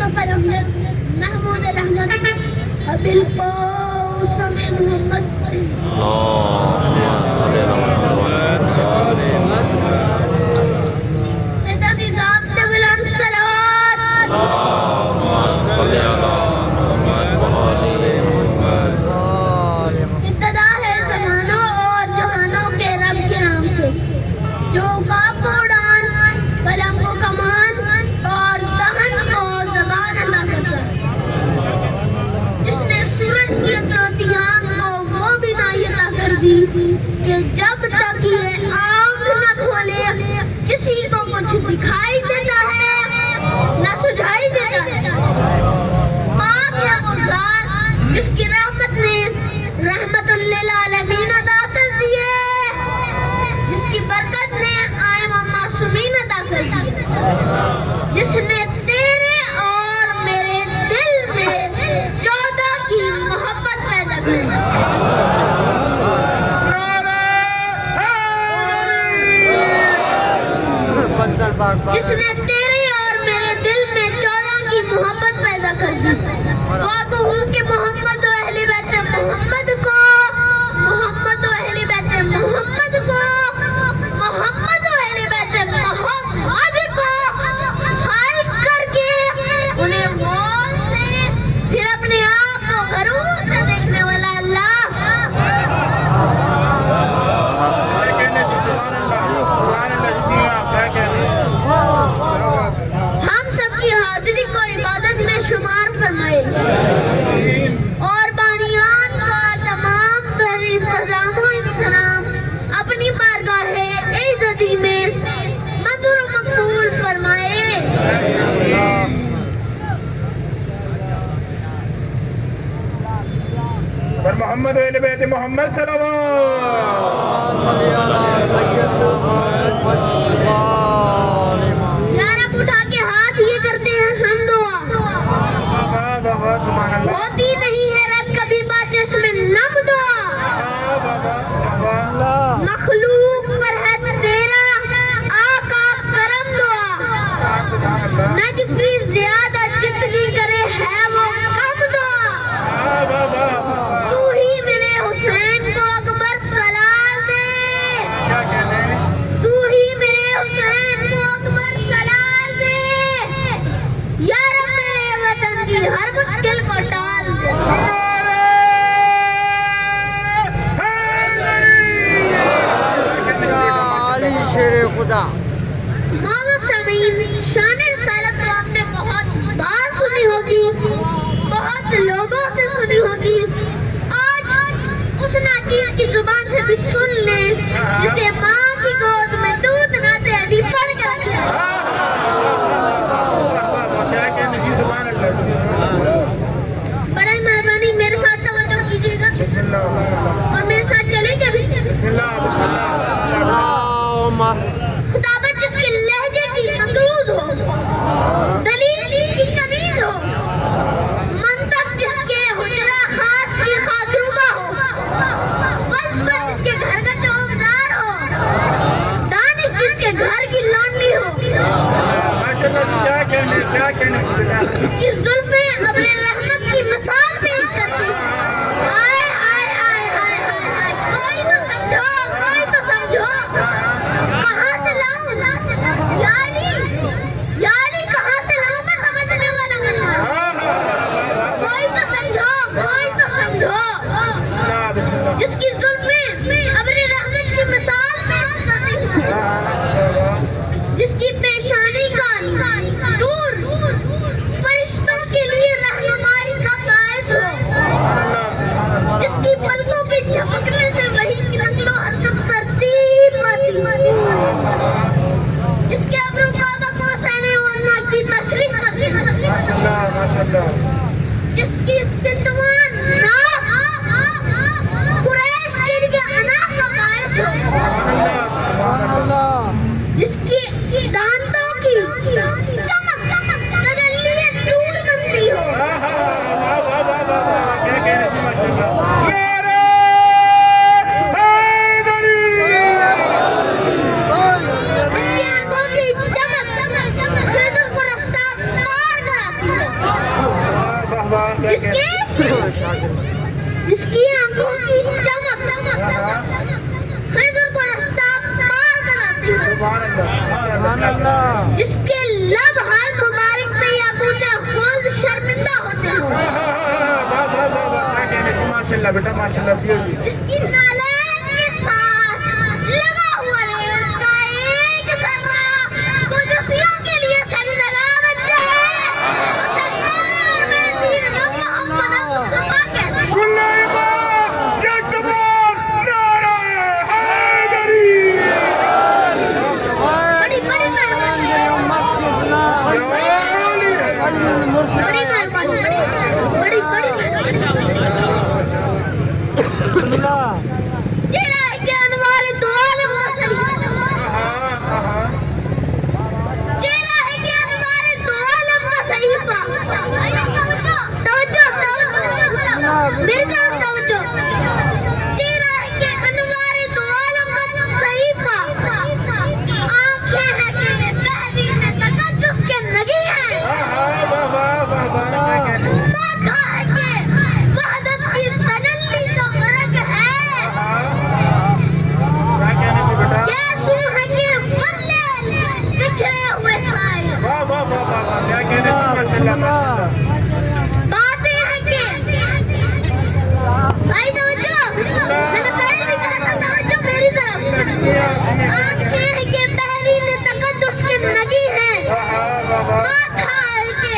मुस्तफा अहमद महमूद अहमद अबिल कौसम मोहम्मद सैयदी ज़ात बुलंद सलावत इब्तिदा है ज़मानों और जहानों के रब के नाम से जो काब को उड़ान कलम को कमान और दहन को ज़बान अता करता है, जिसने सूरज की अकलौतियाँ को वो बीनाई अता कर दी कि जब तक ये आँख न खोले किसी को कुछ दिखाई देता है न सुझाई देता है। पाक है वो ज़ात जिसकी रहमत ने रहमतुल लिल आलमीन अदा कर दी है, जिसकी बरकत ने आइमा मासूमीन अदा कर दी, जिसने तेरे और मेरे दिल में 14 की मोहब्बत पैदा कर दी। जिसने तेरे और मेरे दिल में 14 की मोहब्बत पैदा कर दी। दुआ तो हूँ कि मोहम्मद व अहले बैत मोहम्मद को, मोहम्मद व अहले बैत मोहम्मद को, मोहम्मद व अहले बैत मोहम्मद को हाल करके उन्हें मौत से फिर अपने आप को गरूर से देखने वाला अल्लाह हम सबकी हाजिरी को इबादत में शुमार फरमाए और बानियान का तमाम तर इंतजाम इंसलाम अपनी बारगाहे इज़्ज़ती में मंजूर व मकबूल फरमाए। और मोहम्मद अहले बैत मोहम्मद यार अब उठा के हाथ ये करते हैं हम दुआ होती नहीं है रब कभी बात जिसमें नम दुआ मखलूक पर है तेरा आका करम दुआ नजफी ज्यादा जितनी करे है वो कम दुआ तू ही मिले हुसैन को अकबर सलाम दे, तू ही मिले हुसैन को अकबर सलाम दे, या रब मेरे वतन की हर मुश्किल को टाल दे। शेर खुदा शान रिसालत तो आपने बहुत बार सुनी होगी, बहुत लोगों से सुनी होगी। आज उस नाचीज की जुबान से भी सुन ले जिसे माँ की गोद में दूध नाते अली पढ़ कर बड़ी मेहरबानी मेरे साथ तवज्जो कीजिएगा और मेरे साथ चलेंगे भी। खुदाबत जिसके लहजे की अंदरूज हो, दलील जिसकी कमीज हो, मंतक जिसके हुजरा खास की खातरूबा हो, फलसफा जिसके घर का चौकीदार हो, दानिश जिसके घर की लौंडी हो, इसकी जुल्फें अब्रे रहमत की मिसाल पेश करती। हाय हाय हाय हाय हाय, कोई तो समझो, कोई तो समझो, कहाँ से लाऊं याली कहाँ से लाऊं मैं समझने वाला हूँ। कोई तो समझो, कोई तो समझो, जिसकी जुल्फें अब्रे रहमत की मिसाल पेश करती, जिसकी पेशानी का नूर फरिश्तों के लिए रहनुमाई का बायस हो, जिसकी पलकों के झपकने से वही नक्लो हरकत तरतीब आती, जिसके अब्रू काबा को सहने वरना की तशरीह करती, जिसकी सिंधवान नाक कुरैश के लिए अना का बायस हो, जिसकी दांतों की चमक तजल्ली दूर बनती हो, जिसकी आंखों की चमक हिज़्ब को रफ्तार पार कराती हो, माशाल्लाह बेटा माशाल्लाह पियो जी। जिसकी नालैन के साथ लगा हुआ रेत का एक सर्रा कुदसियों के लिए सजदा बन जाए, उसे कौन में दीन मोहम्मद मुस्तफा कहते हैं। कुल्ले इमाम ये कमाल नारा हैदरी। बड़ी बड़ी मेहरबानी, बड़ी मेहरबानी, बड़ी बड़ी चेहरा है कि अनवार दो आलम का शरीफ, चेहरा है कि अनवार दो आलम का सहीफा। तवज्जो मेरी तरफ तवज्जो। चेहरा है कि अनवार दो आलम का सहीफा, आंखें हैं कि बहरीन तकद्दुस के नगी हैं, माथा है कि वहदत की तजल्ली का फर्क है, कैसू है कि वल्ले बिखरे हुए साए, बातें हैं कि भाई तवज्जो, मैंने पहले भी कहा था तवज्जो मेरी तरफ। आंखें हैं कि बहरीन तकद्दुस के नगी हैं, माथा है कि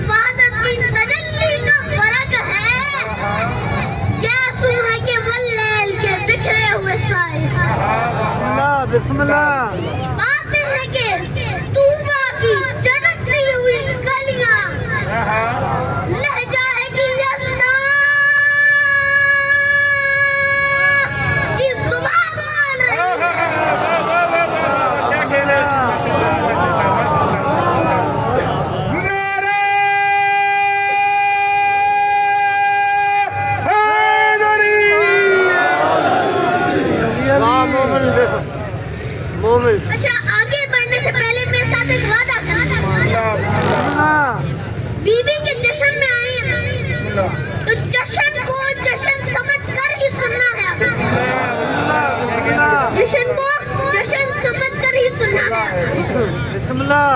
वहदत की तजल्ली का फर्क है, कैसू है कि वल्लेल के बिखरे हुए साए, बिस्मिल्लाह बातें हैं कि तूबा की चटकती हुई गलियां, लहजा है कि यज़दा की सुबह बोल रही है। मोमिन अच्छा, आगे बढ़ने से पहले मेरे साथ एक वादा करना। बीबी के जश्न में आए हैं ना, तो जश्न को जश्न समझ कर ही सुनना है। जश्न को जश्न समझ कर ही सुनना है। बिस्मिल्लाह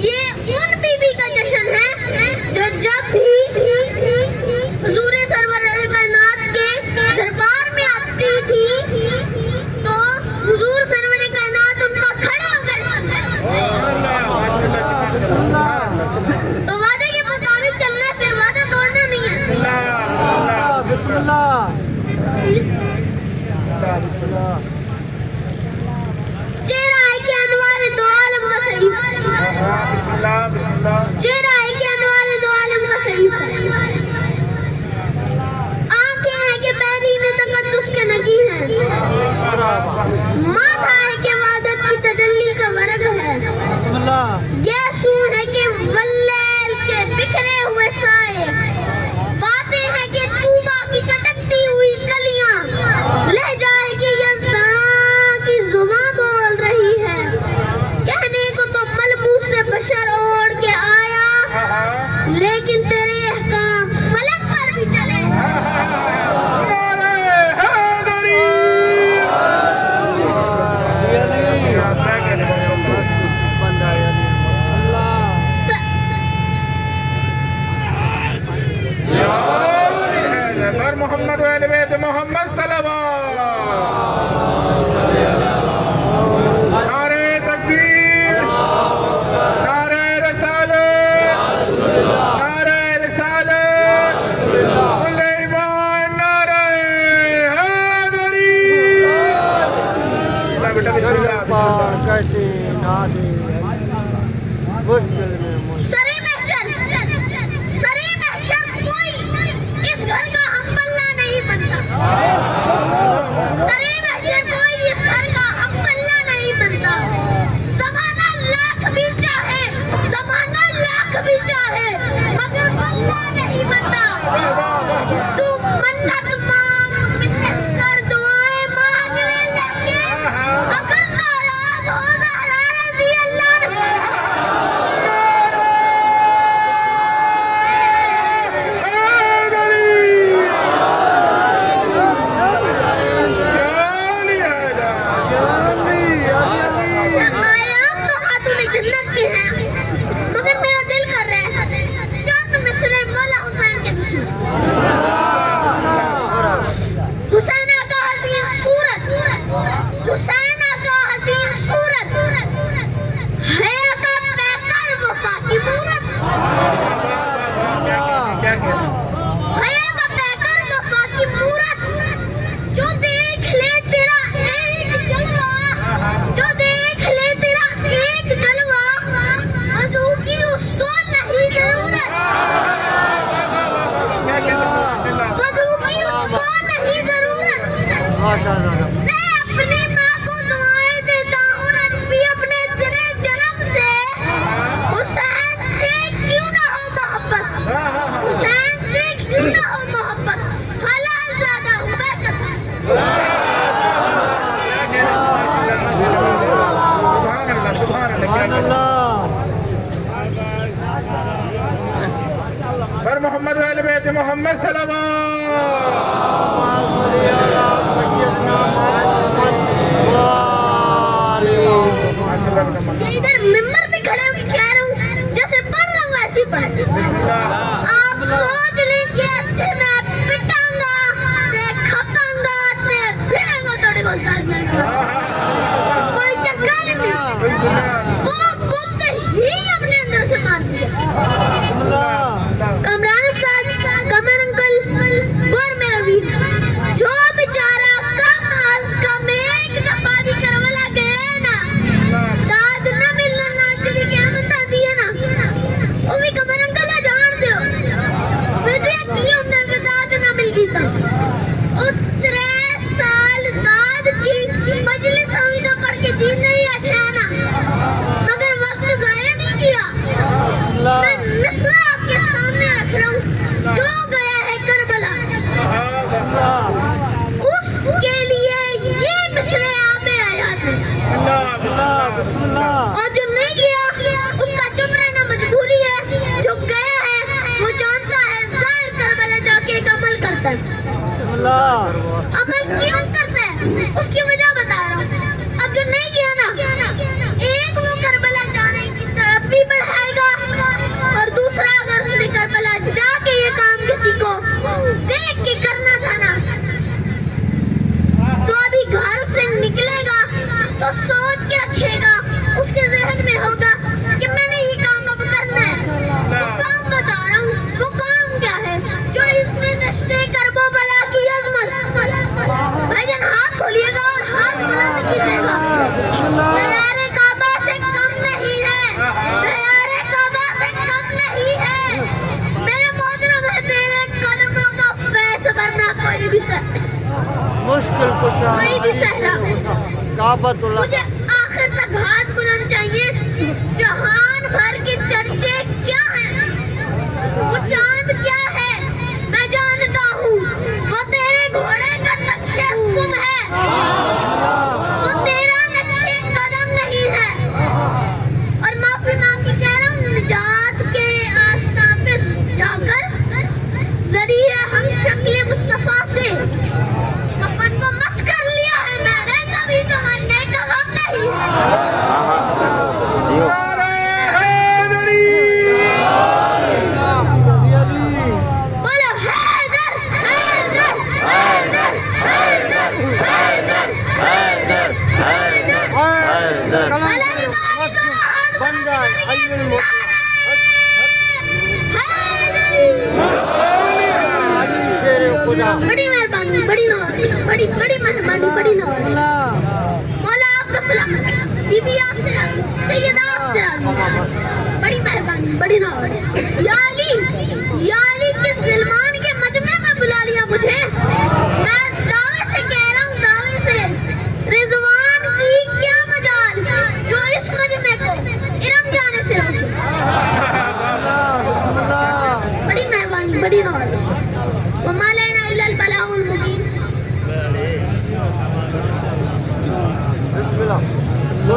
ये उन बीबी का जश्न है जो जब भी हुजूर सरवर कायनात के दरबार में आती थी तो हुजूर सरवर कायनात उनका खड़े होकर सुनते। तो वादे के मुताबिक चलना है, फिर वादा तोड़ना नहीं है। बिस्मिल्लाह चेहरा है कि अनवार दो आलम का सहीफा, चेहरा है कि अनवार दो आलम का सहीफा, आंखें हैं कि बहरीन तकद्दुस के नगी हैं, माथा है कि वहदत की तजल्ली का वर्ग है, गैसू है कि वल्लैल के बिखरे हुए साए, बातें हैं कि तूबा की चटकती हुई कलियां, लहजा है कि यज़दा की जुबान बोल रही है, कहने को तो मलबूस से बशर ओढ़ के आया, लेकिन तेरे अहकाम फलक पर भी चले। मोहम्मद वाले बेत मोहम्मद सल्लल्लाहु नारे तकबीर, नारे रिसालत, नारे रिसालत, कुल्ले ईमान, नारे हैदरी। बेटा बिस्मिल्लाह सरे महशर कोई इस घर का हम पल्ला नहीं बनता। शहजादा। मैं अपनी माँ को दुआएं देता हूँ नजफी अपने इतने जन्म से हुसैन से क्यों ना हो मोहब्बत, हुसैन से क्यों ना हो मोहब्बत, हलाल ज़ादा हूँ मैं कसम। सुभान अल्लाह। पर मोहम्मद वाले बेटे मोहम्मद ये इधर मिंबर पे खड़े होकर कह रहा हूँ जैसे पढ़ रहा हूँ ऐसी पढ़। आप सोच लें कि ऐसे मैं पिटांगा ते खपांगा ते फिरेंगा थोड़े को कोई चक्कर नहीं, वो बुत ही अपने अंदर से मार दिया। कमरान उस्ताद, कमर अंकल, और मेरा वीर जो बेचारा कम आज का में एक दफा भी करवला गया ना साथ न मिलना ना चली क्या बता दिया ना वो भी कमर अंकल है जान दो विद्या की होता है साथ न मिल गई तो और 3 साल बाद की मजलिस हुई तो पढ़ के दिन नहीं अठाना मगर वक्त जाया नहीं किया। मैं मिसरा आपके सामने रख रहा हूँ जो गया है करबला उसके लिए ये मिसरे आमे आयात हैं और जो नहीं गया उसका चुप रहना मजबूरी है, जो गया है वो जानता है जाहिर करबला जाके एक अमल करता है। अमल क्यों करता है उसकी वजह बता रहा हूँ। अब जो नहीं गया ना एक वो करबला जाने की तरफ भी बढ़ाएगा और दूसरा अगर उसने करबला जाके ये काम किसी को देख के करना था ना तो अभी घर से निकलेगा तो सोच के रखेगा उसके जहन में होगा कि मैंने ये काम अब करना है। वो काम बता रहा हूँ वो काम क्या है जो इसमें दश्ते करबो बला की अजमत। भाईजान हाथ खोलिएगा और हाथ बुलंद कीजिएगा। तैयारे काबा से कम नहीं है, तैयारे काबा से कम नहीं है। मेरे मोहतरम है तेरे कदमों का फैस भरना कोई भी मुश्किल कुशा कोई भी सहरा काबतुल्लाह। मुझे आखिर तक हाथ बुलंद चाहिए। जहान भर के चर्चे क्या हैं वो चांद क्या है मैं जानता हूँ, वो तेरे घोड़े का नक्शे सुम है, वो तेरा नक्शे कदम नहीं है। और माफी मांग के कह रहा हूँ निजात के आस्था पे जाकर जरिए हम शक्ल मुस्तफा से कफन को मस कर लिया है मैंने, कभी तो मरने का गम नहीं। बोलो हैदर हैदर हैदर हैदर हैदर हैदर हैदर बन जाए अली शेर खुदा। बड़ी मेहरबानी, बड़ी नवाज़ी, बड़ी बड़ी मेहरबानी, बड़ी नवाज़ी। मौला आपको सलामत, बीबी आपसे राज़ी, सैयदा आपसे राज़ी। बड़ी मेहरबानी, बड़ी नवाज़ी। या अली किस गिलमान के मजमे में बुला लिया मुझे। मैं दावे से कह रहा हूँ, दावे से रिजवान की क्या मजाल जो इस मजमे को इरम जाने से रोके। बड़ी मेहरबानी, बड़ी नवाज़ी।